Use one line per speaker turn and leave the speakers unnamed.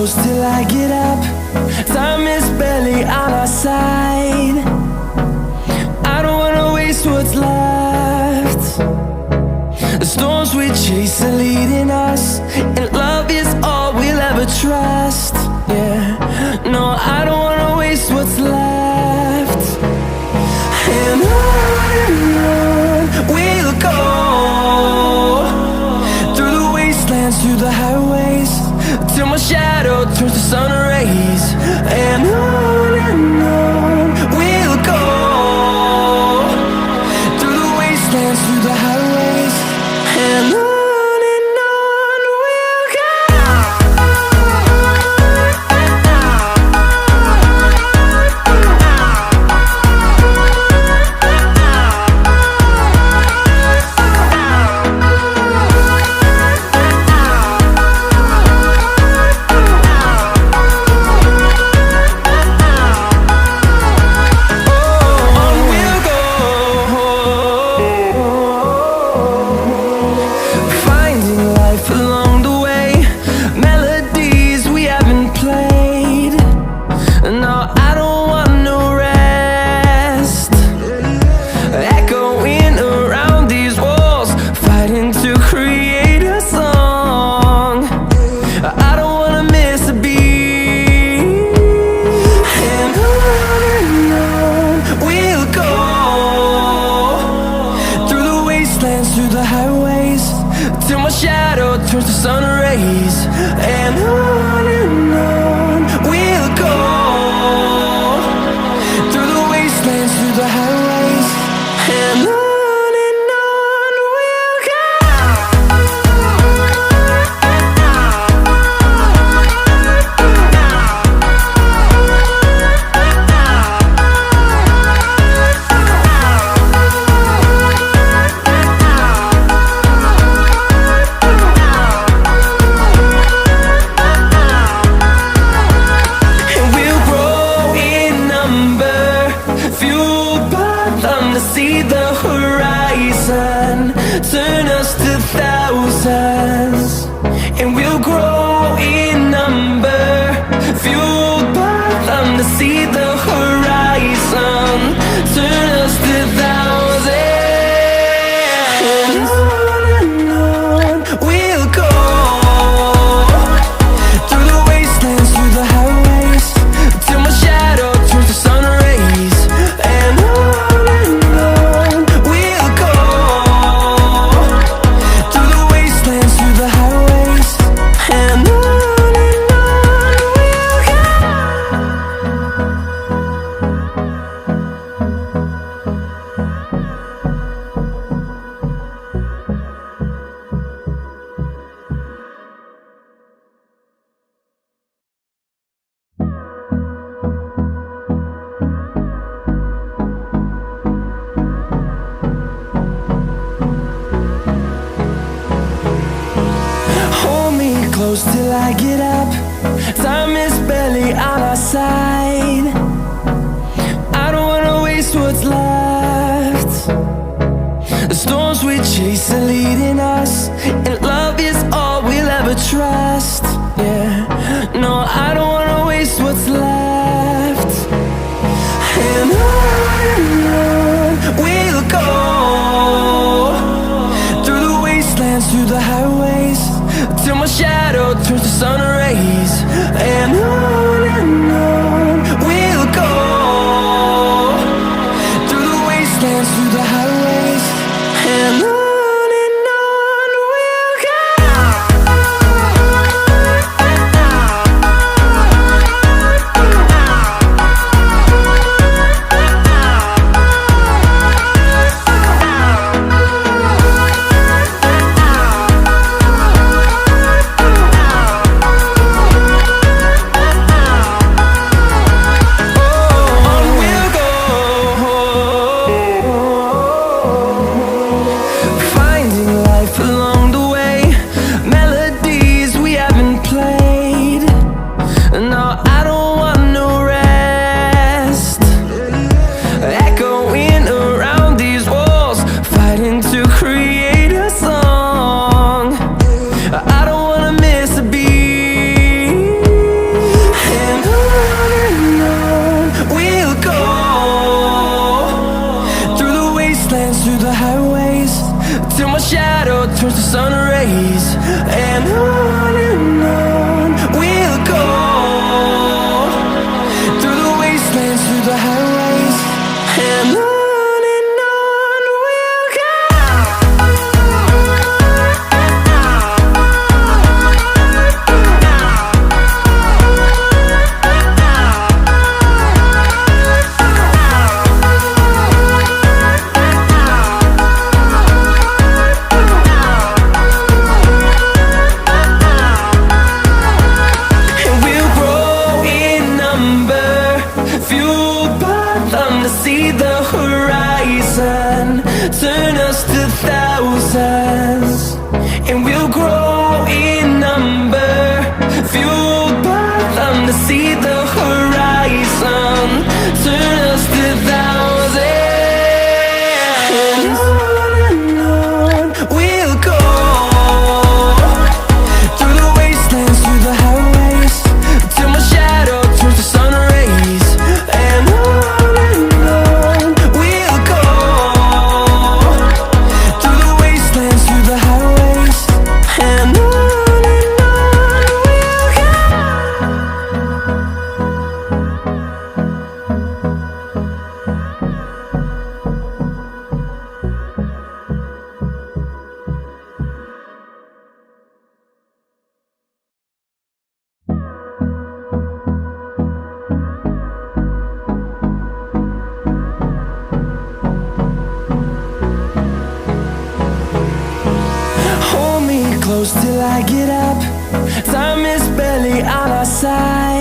close till I get up. Time is barely on our side. I don't wanna waste what's left. The storms we chase are leading us, and love is all we'll ever trust. Yeah, no, I don't wanna waste what's left. And on we'll go, through the wastelands, through the highways, till my shadow turns to sun rays. And on we'll go, through the wastelands, through the highways, and on. Through the highways, till my shadow turns to sun rays. And on we'll go, through the wastelands, through the highways, and on. See the horizon turn us to thousands, and we'll grow in number, fueled by them. To see the horizon turn us to thousands, and on we'll go, through the wastelands, through the highways, till my shadow turns to sun rays. And close till I get up. Time is barely on our side. I don't wanna waste what's left. The storms we chase are leading us, and love is all we'll ever trust. Yeah, no, I don't wanna waste what's left. And on we'll go, through the wastelands, through the highways, till my shadow turns to sun rays. And on we'll go, through the wastelands, through the highways, and on. sun rays. And on we'll go, through the wastelands, through the highways. And on we'll go. See the horizon, turn us to thousands, and we'll grow in number, fueled by them to see the horizon, turn us to thousands. And on we'll go, through the wastelands, through the highways, till my shadow turns to sun rays. And on close till I get up. Time is barely on our side.